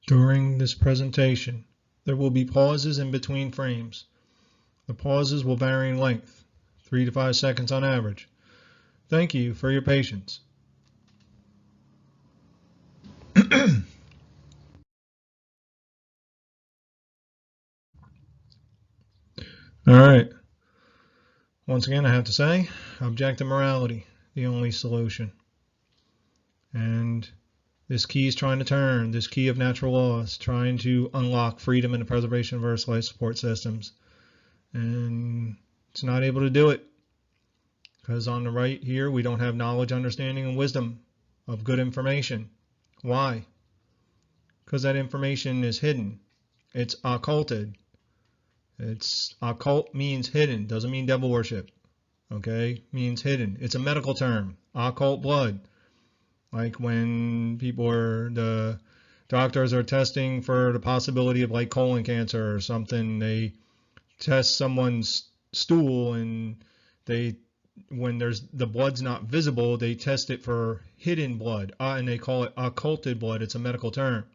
During this presentation, there will be pauses in between frames. The pauses will vary in length, 3 to 5 seconds on average. Thank you for your patience. All right. Once again, I have to say, objective morality, the only solution. And this key is trying to turn, this key of natural laws, trying to unlock freedom and the preservation of Earth's life support systems. And it's not able to do it. Because on the right here, we don't have knowledge, understanding, and wisdom of good information. Why? Because that information is hidden. It's occulted. It's occult means hidden, doesn't mean devil worship. Okay? Means hidden. It's a medical term. Occult blood. Like when the doctors are testing for the possibility of like colon cancer or something, they test someone's stool and when the blood's not visible, they test it for hidden blood, and they call it occulted blood. It's a medical term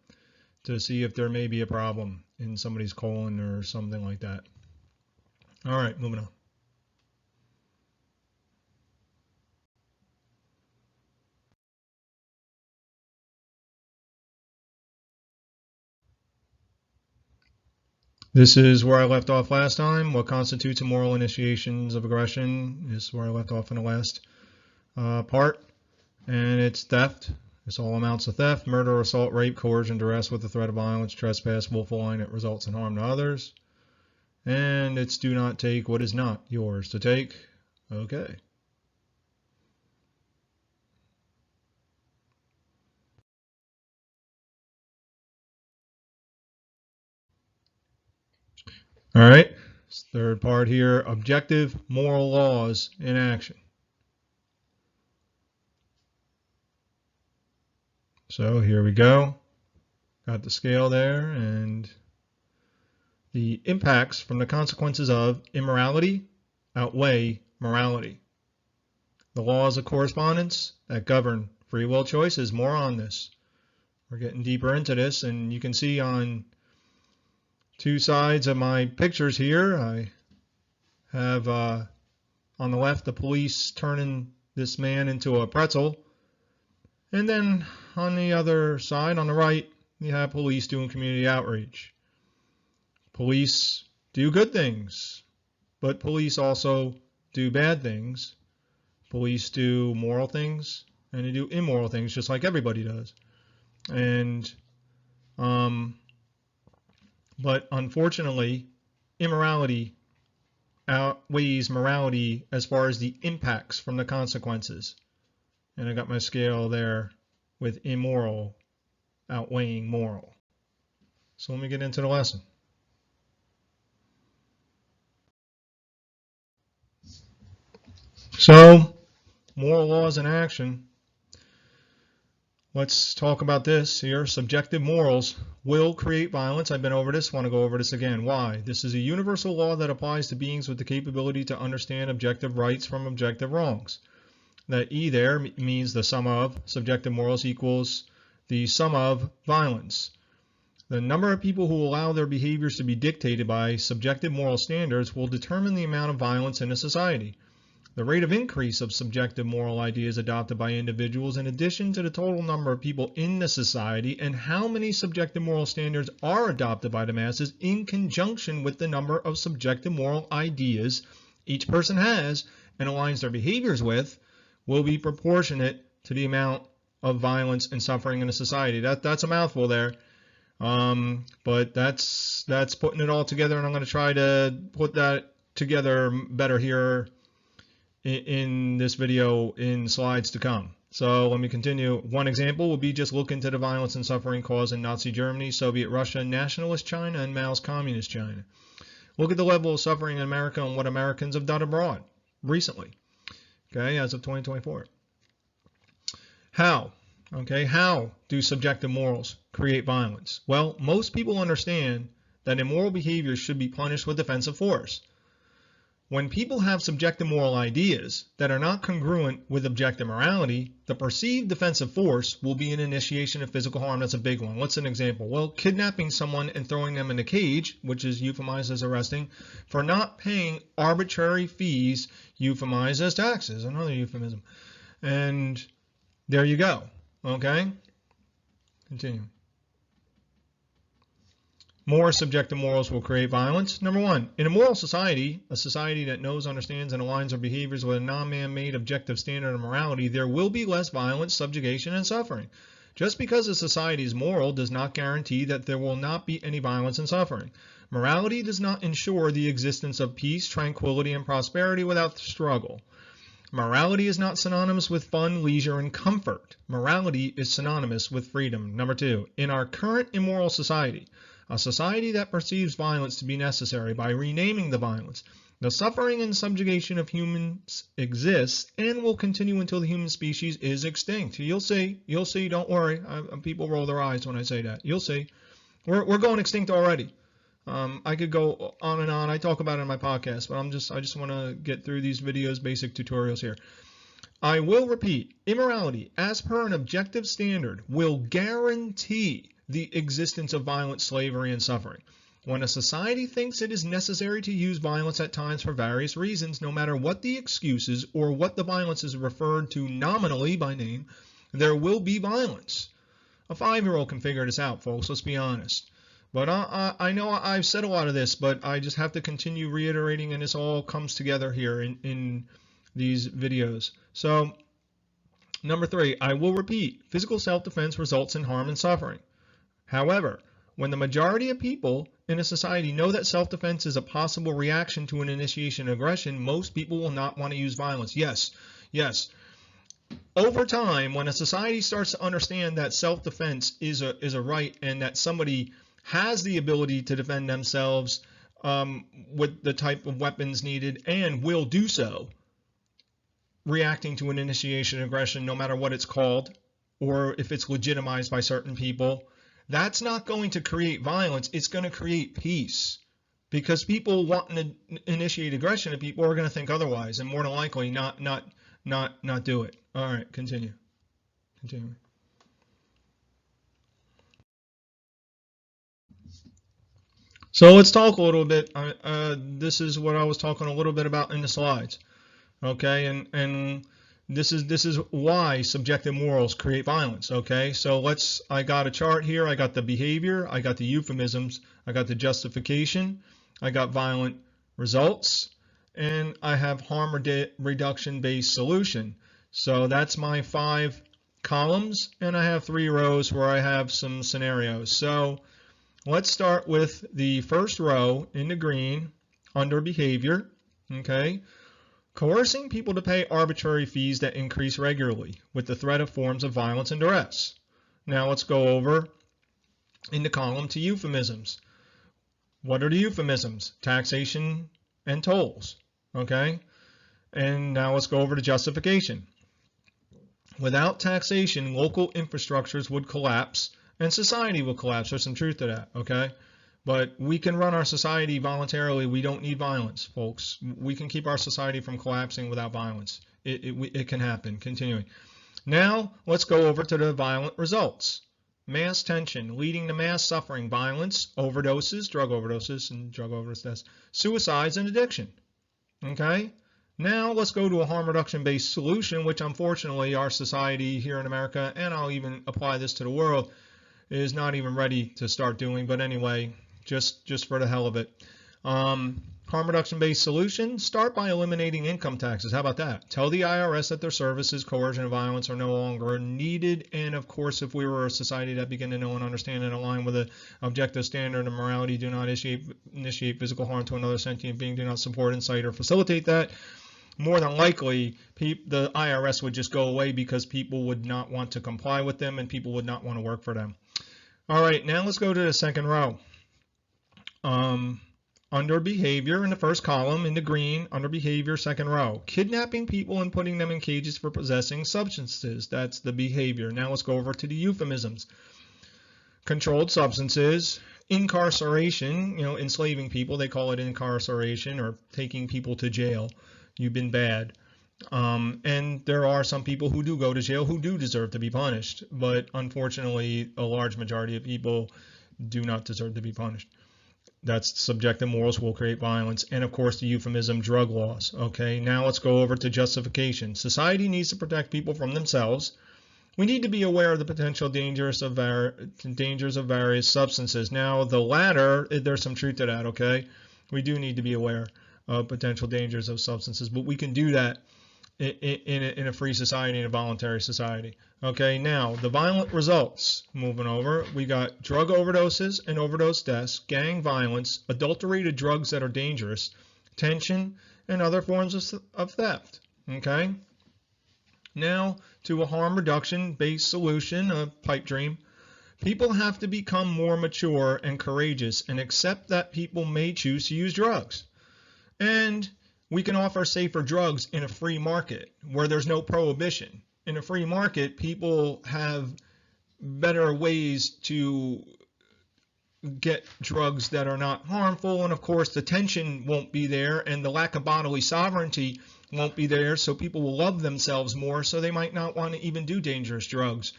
to see if there may be a problem in somebody's colon or something like that. All right, moving on. This is where I left off last time. What constitutes immoral initiations of aggression is where I left off in the last part. And it's theft. This all amounts to theft, murder, assault, rape, coercion, duress with the threat of violence, trespass, willful lying that results in harm to others. And it's do not take what is not yours to take. Okay. All right. Third part here, objective moral laws in action. So here we go. Got the scale there, and the impacts from the consequences of immorality outweigh morality. The laws of correspondence that govern free will choices, more on this. We're getting deeper into this, and you can see on two sides of my pictures here, I have on the left the police turning this man into a pretzel, and then on the other side, on the right, you have police doing community outreach. Police do good things, but police also do bad things. Police do moral things, and they do immoral things, just like everybody does. And but unfortunately, immorality outweighs morality as far as the impacts from the consequences. And I got my scale there with immoral outweighing moral. So let me get into the lesson. So, moral laws in action. Let's talk about this here. Subjective morals will create violence. I've been over this. Want to go over this again. Why? This is a universal law that applies to beings with the capability to understand objective rights from objective wrongs. That E there means the sum of subjective morals equals the sum of violence. The number of people who allow their behaviors to be dictated by subjective moral standards will determine the amount of violence in a society. The rate of increase of subjective moral ideas adopted by individuals in addition to the total number of people in the society and how many subjective moral standards are adopted by the masses in conjunction with the number of subjective moral ideas each person has and aligns their behaviors with will be proportionate to the amount of violence and suffering in a society. That's a mouthful there, but that's putting it all together, and I'm going to try to put that together better here in this video in slides to come. So let me continue. One example would be just look into the violence and suffering caused in Nazi Germany, Soviet Russia, nationalist China, and Mao's communist China. Look at the level of suffering in America and what Americans have done abroad recently, okay, as of 2024. How? Okay, how do subjective morals create violence? Well, most people understand that immoral behavior should be punished with defensive force. When people have subjective moral ideas that are not congruent with objective morality, the perceived defensive force will be an initiation of physical harm. That's a big one. What's an example? Well, kidnapping someone and throwing them in a cage, which is euphemized as arresting, for not paying arbitrary fees, euphemized as taxes, another euphemism. And there you go. Okay? Continue. More subjective morals will create violence. Number one, in a moral society, a society that knows, understands, and aligns our behaviors with a non-man-made objective standard of morality, there will be less violence, subjugation, and suffering. Just because a society is moral does not guarantee that there will not be any violence and suffering. Morality does not ensure the existence of peace, tranquility, and prosperity without struggle. Morality is not synonymous with fun, leisure, and comfort. Morality is synonymous with freedom. Number two, in our current immoral society, a society that perceives violence to be necessary by renaming the violence, the suffering and subjugation of humans exists and will continue until the human species is extinct. You'll see, don't worry. People roll their eyes when I say that. You'll see. We're going extinct already. I could go on and on. I talk about it in my podcast, but I just want to get through these videos, basic tutorials here. I will repeat, immorality, as per an objective standard, will guarantee the existence of violence, slavery, and suffering. When a society thinks it is necessary to use violence at times for various reasons, no matter what the excuses or what the violence is referred to nominally by name, there will be violence. A 5-year-old can figure this out, folks, let's be honest. But I know I've said a lot of this, but I just have to continue reiterating, and this all comes together here in these videos. So, number 3, I will repeat, physical self-defense results in harm and suffering. However, when the majority of people in a society know that self-defense is a possible reaction to an initiation of aggression, most people will not want to use violence. Yes. Over time, when a society starts to understand that self-defense is a right and that somebody has the ability to defend themselves with the type of weapons needed and will do so, reacting to an initiation of aggression, no matter what it's called, or if it's legitimized by certain people, that's not going to create violence. It's going to create peace, because people wanting to initiate aggression and people are going to think otherwise and more than likely not do it. All right, continue. So let's talk a little bit. This is what I was talking a little bit about in the slides. Okay, and this is why subjective morals create violence. Okay, so I got a chart here. I got the behavior, I got the euphemisms, I got the justification, I got violent results, and I have harm reduction based solution. So that's my 5 columns, and I have 3 rows where I have some scenarios. So let's start with the first row in the green under behavior. Okay. Coercing people to pay arbitrary fees that increase regularly with the threat of forms of violence and duress. Now let's go over in the column to euphemisms. What are the euphemisms? Taxation and tolls. Okay? And now let's go over to justification. Without taxation, local infrastructures would collapse and society will collapse. There's some truth to that. Okay? But we can run our society voluntarily. We don't need violence, folks. We can keep our society from collapsing without violence. It can happen. Continuing. Now, let's go over to the violent results. Mass tension, leading to mass suffering, violence, overdoses, drug overdoses, and drug overdose deaths, suicides, and addiction. Okay? Now, let's go to a harm reduction-based solution, which unfortunately our society here in America, and I'll even apply this to the world, is not even ready to start doing. But anyway, just for the hell of it. Harm reduction-based solution, start by eliminating income taxes. How about that? Tell the IRS that their services, coercion, and violence are no longer needed. And of course, if we were a society that began to know and understand and align with an objective standard of morality, do not initiate physical harm to another sentient being, do not support, incite, or facilitate that, more than likely the IRS would just go away because people would not want to comply with them and people would not want to work for them. All right, now let's go to the second row. Under behavior in the first column, in the green, under behavior, second row. Kidnapping people and putting them in cages for possessing substances. That's the behavior. Now let's go over to the euphemisms. Controlled substances, incarceration, enslaving people, they call it incarceration, or taking people to jail. You've been bad. And there are some people who do go to jail who do deserve to be punished, but unfortunately, a large majority of people do not deserve to be punished. That's subjective morals will create violence, and of course the euphemism drug laws. Okay, now let's go over to justification. Society needs to protect people from themselves. We need to be aware of the potential dangers of various substances. Now, the latter, there's some truth to that, okay? We do need to be aware of potential dangers of substances, but we can do that in a free society, in a voluntary society. Okay, now, the violent results. Moving over, we got drug overdoses and overdose deaths, gang violence, adulterated drugs that are dangerous, tension, and other forms of theft. Okay? Now, to a harm reduction based solution, a pipe dream. People have to become more mature and courageous and accept that people may choose to use drugs. And we can offer safer drugs in a free market where there's no prohibition. In a free market, people have better ways to get drugs that are not harmful, and of course the tension won't be there, and the lack of bodily sovereignty won't be there, so people will love themselves more, so they might not want to even do dangerous drugs,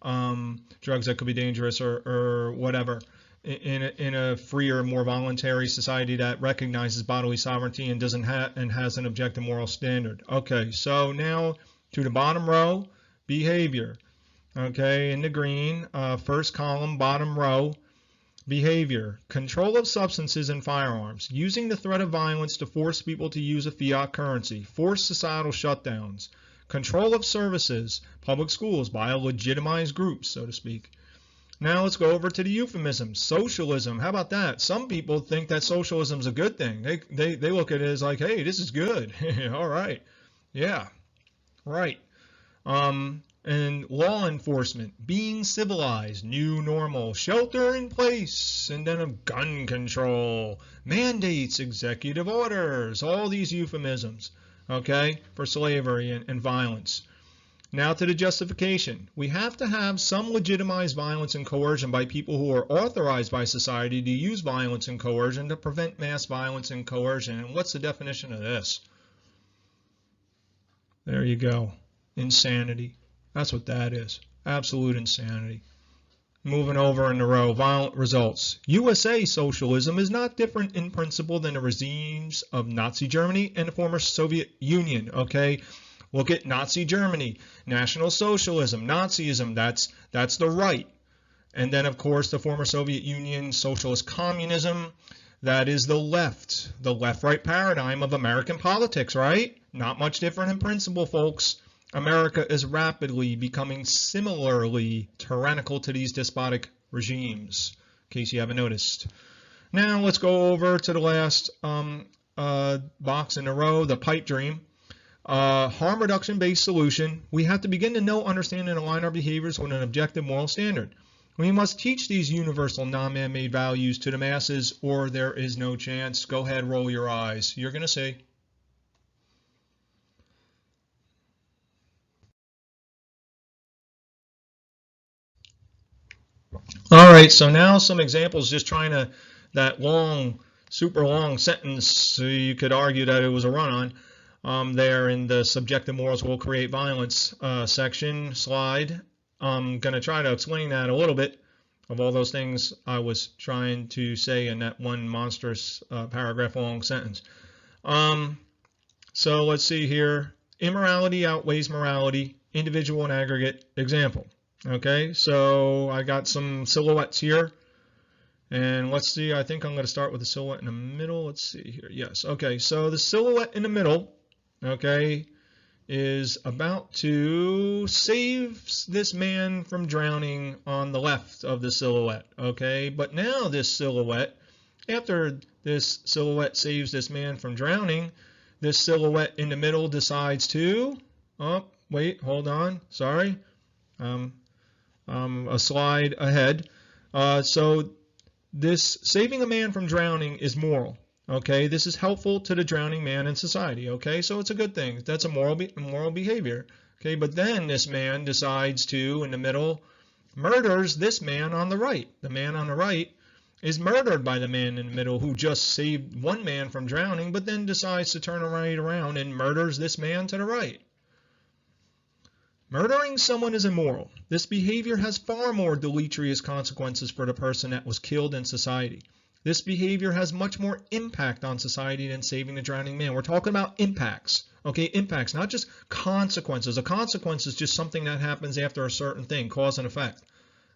drugs that could be dangerous or whatever. In a freer, more voluntary society that recognizes bodily sovereignty and doesn't and has an objective moral standard. Okay, so now to the bottom row, behavior. Okay, in the green, first column, bottom row, behavior. Control of substances and firearms. Using the threat of violence to force people to use a fiat currency. Force societal shutdowns. Control of services, public schools, by legitimized groups, so to speak. Now let's go over to the euphemisms. Socialism, how about that? Some people think that socialism is a good thing. They look at it as like, hey, this is good. All right. Yeah, right. And law enforcement, being civilized, new normal, shelter in place, and then of gun control, mandates, executive orders, all these euphemisms, okay, for slavery and violence. Now to the justification. We have to have some legitimized violence and coercion by people who are authorized by society to use violence and coercion to prevent mass violence and coercion. And what's the definition of this? There you go. Insanity. That's what that is. Absolute insanity. Moving over in the row, violent results. USA socialism is not different in principle than the regimes of Nazi Germany and the former Soviet Union, okay? Look at Nazi Germany, National Socialism, Nazism, that's the right. And then, of course, the former Soviet Union, Socialist Communism, that is the left-right paradigm of American politics, right? Not much different in principle, folks. America is rapidly becoming similarly tyrannical to these despotic regimes, in case you haven't noticed. Now, let's go over to the last box in a row, the pipe dream. Harm reduction based solution. We have to begin to know, understand, and align our behaviors with an objective moral standard. We must teach these universal non-man-made values to the masses, or there is no chance. Go ahead, roll your eyes. You're going to see. All right, so now some examples, just trying to, that long, super long sentence, so you could argue that it was a run-on. There in the subjective morals will create violence section slide. I'm going to try to explain that a little bit of all those things I was trying to say in that one monstrous paragraph long sentence. So let's see here. Immorality outweighs morality, individual and aggregate example. Okay, so I got some silhouettes here. And let's see, I think I'm going to start with the silhouette in the middle. Let's see here. Yes, okay, so the silhouette in the middle, okay, is about to save this man from drowning on the left of the silhouette, okay? But now this silhouette, after this silhouette saves this man from drowning, this silhouette in the middle decides to, oh, wait, hold on, sorry, a slide ahead. So this saving a man from drowning is moral. Okay, this is helpful to the drowning man in society. Okay, so it's a good thing. That's a moral behavior. Okay, but then this man decides to, in the middle, murders this man on the right. The man on the right is murdered by the man in the middle who just saved one man from drowning, but then decides to turn right around and murders this man to the right. Murdering someone is immoral. This behavior has far more deleterious consequences for the person that was killed in society. This behavior has much more impact on society than saving the drowning man. We're talking about impacts. Okay, impacts, not just consequences. A consequence is just something that happens after a certain thing, cause and effect.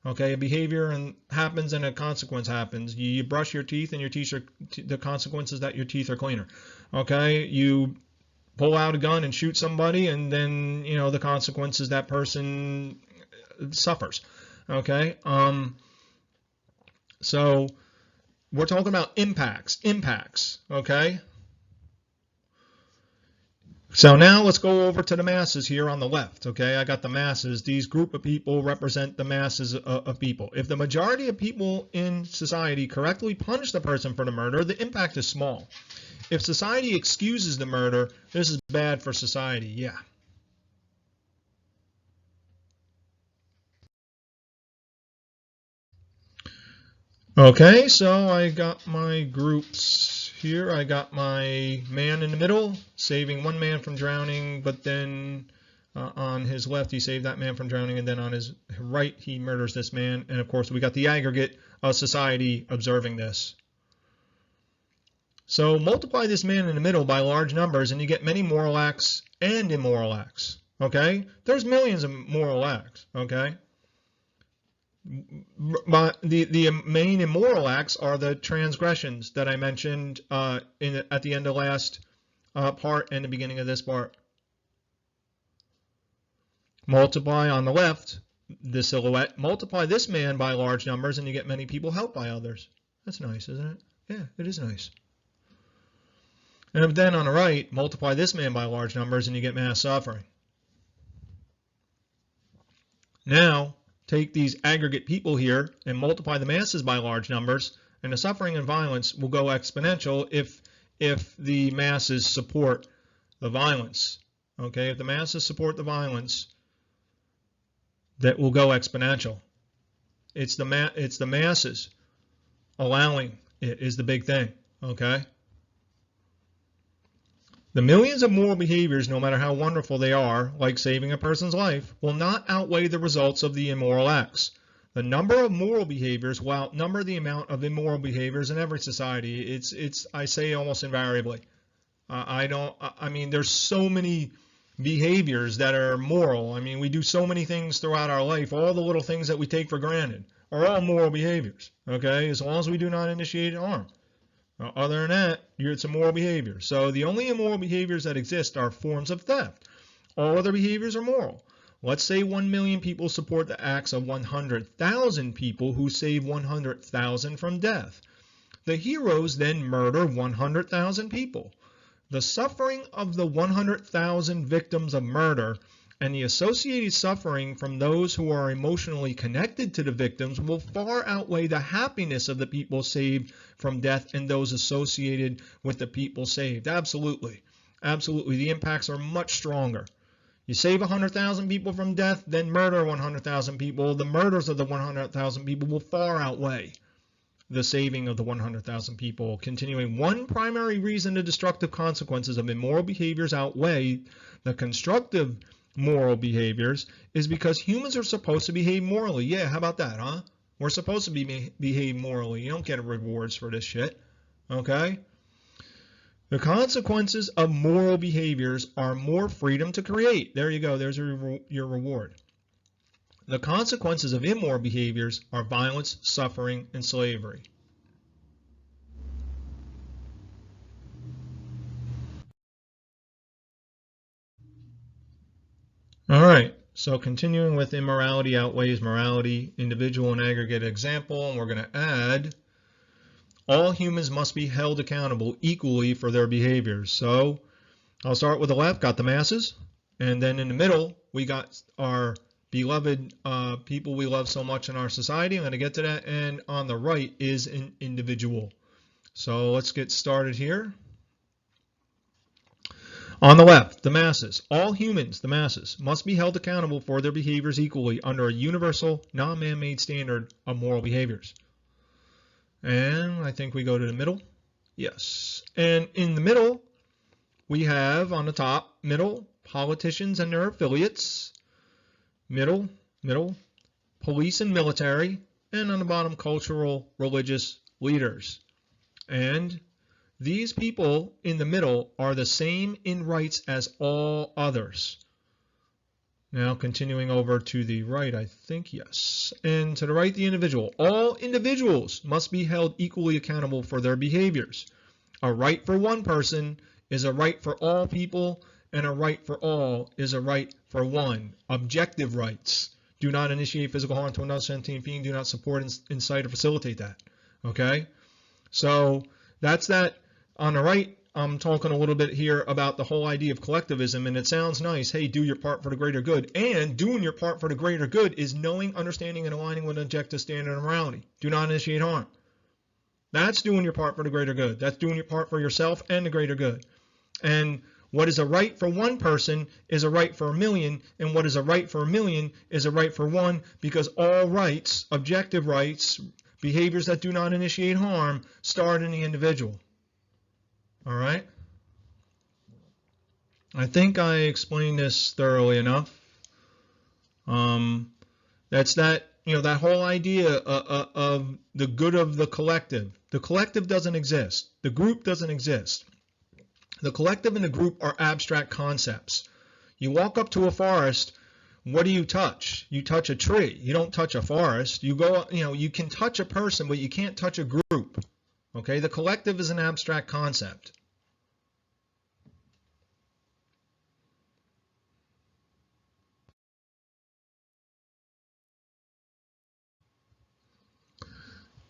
Okay, a behavior happens and a consequence happens. You brush your teeth and your teeth are, the consequence is that your teeth are cleaner. Okay, you pull out a gun and shoot somebody, and then, you know, the consequence is that person suffers. Okay, so we're talking about impacts, okay? So now let's go over to the masses here on the left, okay? I got the masses. These group of people represent the masses of people. If the majority of people in society correctly punish the person for the murder, the impact is small. If society excuses the murder, this is bad for society, yeah. Okay, so I got my groups here. I got my man in the middle, saving one man from drowning, but then on his left he saved that man from drowning, and then on his right he murders this man. And of course we got the aggregate of society observing this. So multiply this man in the middle by large numbers and you get many moral acts and immoral acts. Okay? There's millions of moral acts. Okay? But the main immoral acts are the transgressions that I mentioned at the end of last part and the beginning of this part. Multiply on the left, the silhouette, multiply this man by large numbers and you get many people helped by others. That's nice, isn't it? Yeah, it is nice. And then on the right, multiply this man by large numbers and you get mass suffering. Now, take these aggregate people here and multiply the masses by large numbers, and the suffering and violence will go exponential if the masses support the violence. Okay, if the masses support the violence, that will go exponential. It's the masses allowing it is the big thing. Okay. The millions of moral behaviors, no matter how wonderful they are, like saving a person's life, will not outweigh the results of the immoral acts. The number of moral behaviors will outnumber the amount of immoral behaviors in every society. It's I say almost invariably. I mean, there's so many behaviors that are moral. I mean, we do so many things throughout our life. All the little things that we take for granted are all moral behaviors. Okay, as long as we do not initiate harm. Other than that, it's a moral behavior. So the only immoral behaviors that exist are forms of theft. All other behaviors are moral. Let's say 1 million people support the acts of 100,000 people who save 100,000 from death. The heroes then murder 100,000 people. The suffering of the 100,000 victims of murder and the associated suffering from those who are emotionally connected to the victims will far outweigh the happiness of the people saved from death and those associated with the people saved. Absolutely. Absolutely. The impacts are much stronger. You save 100,000 people from death, then murder 100,000 people. The murders of the 100,000 people will far outweigh the saving of the 100,000 people. Continuing, one primary reason the destructive consequences of immoral behaviors outweigh the constructive moral behaviors is because humans are supposed to behave morally. Yeah, how about that, huh? We're supposed to behave morally. You don't get rewards for this shit. Okay? The consequences of moral behaviors are more freedom to create. There you go. There's your reward. The consequences of immoral behaviors are violence, suffering, and slavery. All right, so continuing with immorality outweighs morality, individual and aggregate example, and we're going to add all humans must be held accountable equally for their behaviors. So I'll start with the left, got the masses, and then in the middle we got our beloved people we love so much in our society. I'm going to get to that, and on the right is an individual. So let's get started here. On the left, the masses. All humans, the masses, must be held accountable for their behaviors equally under a universal, non-man-made standard of moral behaviors. And I think we go to the middle. Yes. And in the middle, we have on the top, middle, politicians and their affiliates. Middle, police and military. And on the bottom, cultural, religious leaders. And these people in the middle are the same in rights as all others. Now continuing over to the right, I think, yes. And to the right, the individual. All individuals must be held equally accountable for their behaviors. A right for one person is a right for all people, and a right for all is a right for one. Objective rights. Do not initiate physical harm to another sentient being. Do not support, incite, or facilitate that. Okay? So that's that. On the right, I'm talking a little bit here about the whole idea of collectivism, and it sounds nice. Hey, do your part for the greater good. And doing your part for the greater good is knowing, understanding, and aligning with an objective standard of morality. Do not initiate harm. That's doing your part for the greater good. That's doing your part for yourself and the greater good. And what is a right for one person is a right for a million, and what is a right for a million is a right for one, because all rights, objective rights, behaviors that do not initiate harm, start in the individual. All right? I think I explained this thoroughly enough. That's that, that whole idea of the good of the collective. The collective doesn't exist. The group doesn't exist. The collective and the group are abstract concepts. You walk up to a forest, what do you touch? You touch a tree. You don't touch a forest. You go, you can touch a person, but you can't touch a group. Okay? The collective is an abstract concept.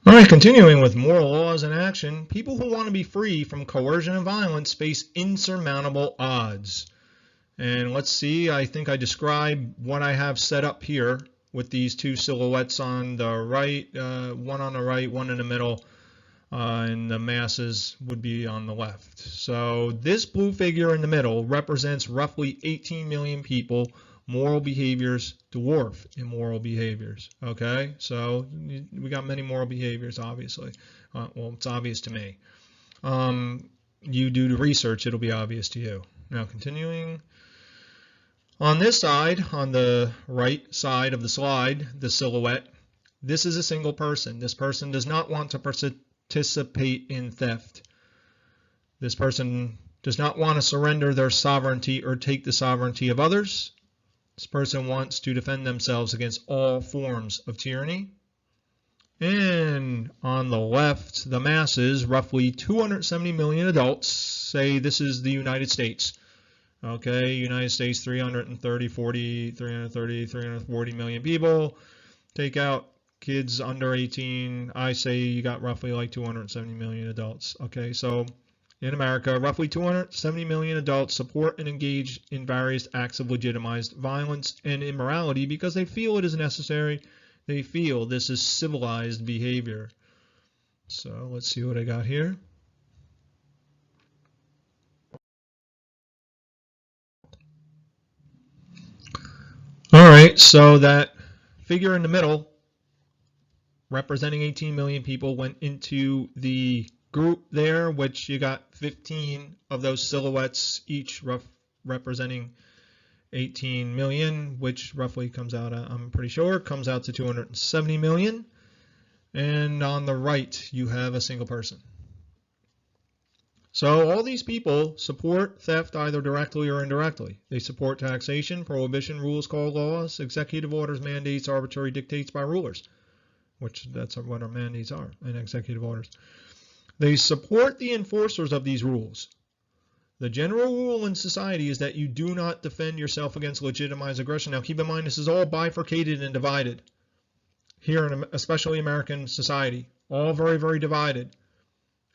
All right, continuing with moral laws in action, people who want to be free from coercion and violence face insurmountable odds. And let's see, I think I described what I have set up here with these two silhouettes on the right, one on the right, one in the middle, and the masses would be on the left. So this blue figure in the middle represents roughly 18 million people. Moral behaviors dwarf immoral behaviors. Okay, so we got many moral behaviors, obviously. Well, it's obvious to me. You do the research, it'll be obvious to you. Now, continuing. On this side, on the right side of the slide, the silhouette, this is a single person. This person does not want to participate in theft. This person does not want to surrender their sovereignty or take the sovereignty of others. This person wants to defend themselves against all forms of tyranny. And on the left, the masses, roughly 270 million adults, say this is the United States. Okay, United States, 340 million people. Take out kids under 18. I say you got roughly like 270 million adults. Okay, so in America, roughly 270 million adults support and engage in various acts of legitimized violence and immorality because they feel it is necessary. They feel this is civilized behavior. So let's see what I got here. All right, so that figure in the middle, representing 18 million people, went into the group there, which you got 15 of those silhouettes, each representing 18 million, which roughly comes out, I'm pretty sure, comes out to 270 million. And on the right, you have a single person. So all these people support theft either directly or indirectly. They support taxation, prohibition, rules called laws, executive orders, mandates, arbitrary dictates by rulers, which that's what our mandates are, and executive orders. They support the enforcers of these rules. The general rule in society is that you do not defend yourself against legitimized aggression. Now keep in mind this is all bifurcated and divided here in especially American society, all very, very divided.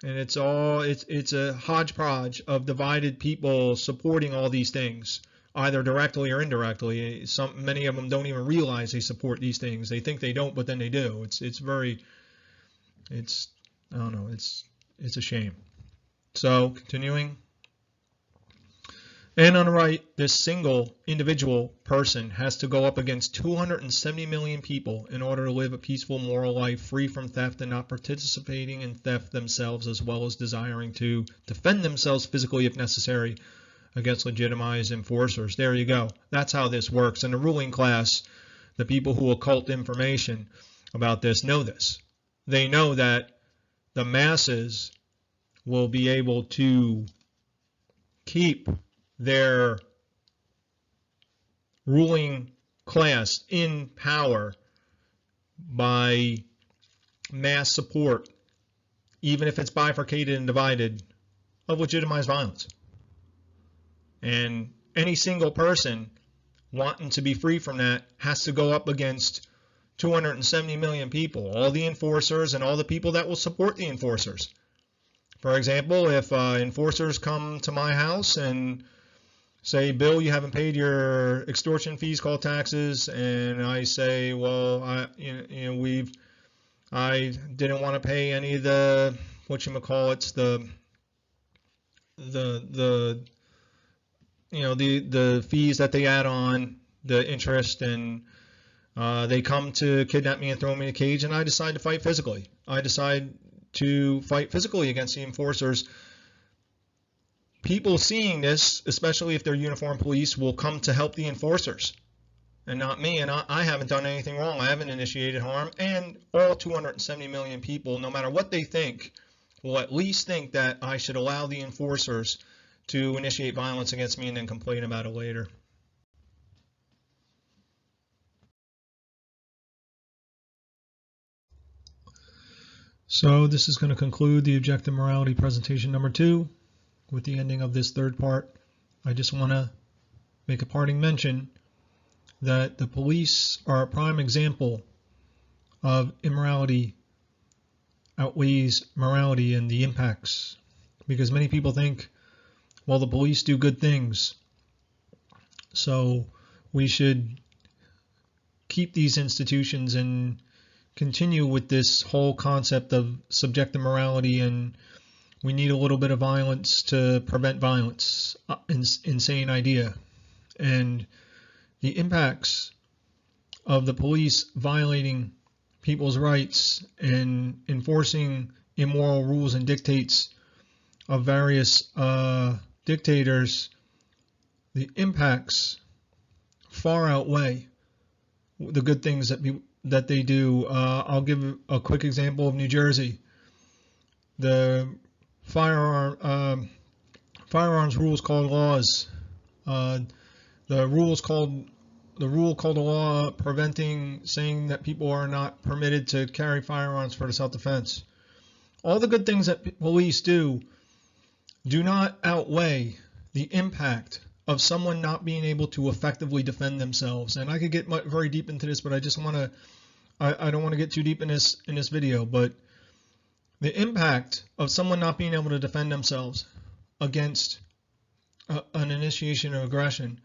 And it's a hodgepodge of divided people supporting all these things, either directly or indirectly. Many of them don't even realize they support these things. They think they don't, but then they do. I don't know, it's a shame. So continuing. And on the right, this single individual person has to go up against 270 million people in order to live a peaceful, moral life free from theft and not participating in theft themselves, as well as desiring to defend themselves physically if necessary against legitimized enforcers. There you go. That's how this works. And the ruling class, the people who occult information about this, know this. They know that the masses will be able to keep their ruling class in power by mass support, even if it's bifurcated and divided, of legitimized violence. And any single person wanting to be free from that has to go up against 270 million people, all the enforcers and all the people that will support the enforcers. For example, if enforcers come to my house and say, Bill, you haven't paid your extortion fees called taxes, and I say, well, I didn't want to pay any of the the fees that they add on, the interest, and they come to kidnap me and throw me in a cage, and I decide to fight physically. I decide to fight physically against the enforcers. People seeing this, especially if they're uniformed police, will come to help the enforcers and not me. And I haven't done anything wrong. I haven't initiated harm. And all 270 million people, no matter what they think, will at least think that I should allow the enforcers to initiate violence against me and then complain about it later. So this is going to conclude the objective morality presentation number 2. With the ending of this third part, I just want to make a parting mention that the police are a prime example of immorality outweighs morality and the impacts. Because many people think, well, the police do good things, so we should keep these institutions and continue with this whole concept of subjective morality, and we need a little bit of violence to prevent violence. Insane idea. And the impacts of the police violating people's rights and enforcing immoral rules and dictates of various dictators, the impacts far outweigh the good things that they do. I'll give a quick example of New Jersey. The firearms rules called laws. The rule called a law preventing saying that people are not permitted to carry firearms for self-defense. All the good things that police do not outweigh the impact of someone not being able to effectively defend themselves. And I could get very deep into this, but I just want to, I don't want to get too deep in this video, but the impact of someone not being able to defend themselves against an initiation of aggression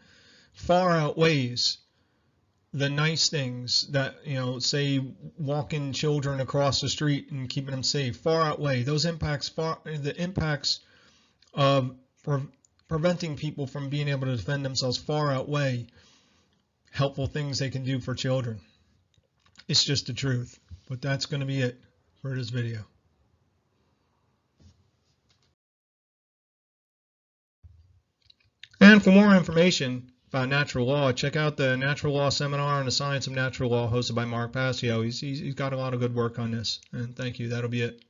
far outweighs the nice things that, say walking children across the street and keeping them safe, far outweigh those impacts. The impacts of preventing people from being able to defend themselves far outweigh helpful things they can do for children. It's just the truth. But that's going to be it for this video. And for more information about natural law, check out the Natural Law Seminar on the Science of Natural Law hosted by Mark Passio. He's got a lot of good work on this. And thank you. That'll be it.